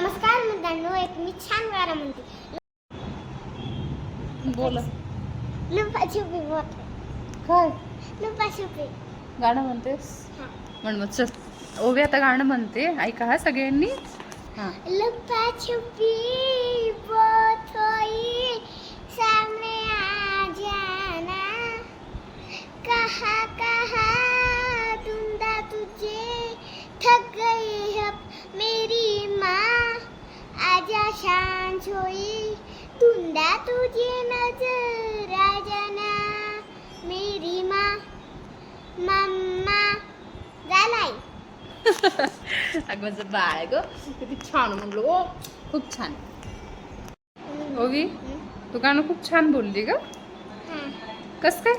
नमस्कार मित्रांनो, एक मी छान गाणं म्हणते. बोला. लुपाछुपी बोल. काय लुपाछुपी गाणं म्हणतेस? हा. म्हण मग चल. ओवी आता गाणं म्हणते, ऐका हा सगळ्यांनी. हा. लुपाछुपी बहुत हुई, सामने आ जाना, कहा कहा ढूंढा तुझे, थक गई अब मेरी माँ, आजा शाम सोई, ढूंढा तुझे नजर आ जाना, मेरी माँ. मम्मा झालाय. अगं माझं बाळ ग, किती छान म्हणलो. ओ खूप छान. ओवी तू गाणं खूप छान बोलली ग. हा, कस काय?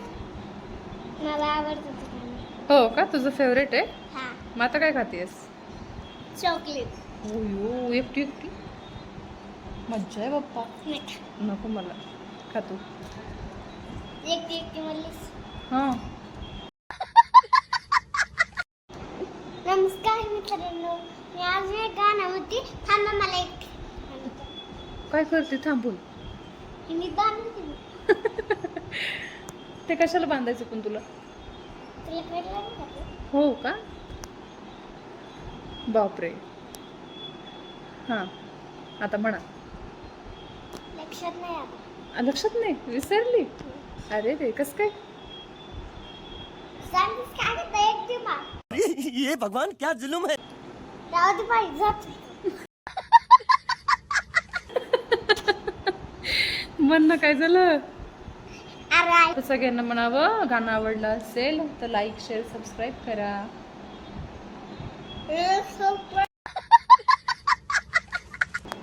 मला आवडतं ते गाणं. हो का, तुझं फेवरेट आहे? हा, मग आता काय खातेस? चॉकलेट. हो एकटी एकटी मज्जा आहे बाप्पा. नाही, नको मला, खा तू. एकटी म्हणलीस. हां. नमस्कार मित्रांनो, मी आज एक गाणं म्हणते. थांबा, मला एक काय करते थांबून? मी बांधते. ते कशाला बांधायचं पण तुला? तुला कळलं नाही का ते? हो का? बापरे. हां आता म्हणा. लक्षात नाही आता. लक्षात नाही, विसरली? अरे रे, कस काय? सांगतेस काय करता एकटी मा? ये भगवान क्या जुलुम है. राहू दे बाई, जात. म्हणणं काय झालं? अरे तर सगळ्यांना म्हणावं, गाणं आवडलं असेल तर लाईक शेअर सबस्क्राईब करा.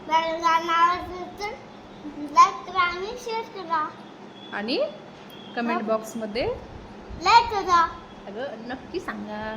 गाणं आवडलं तर लाईक करा आणि शेअर करा. आणि कमेंट बॉक्समध्ये लाईक करा. अगं नक्की सांगा.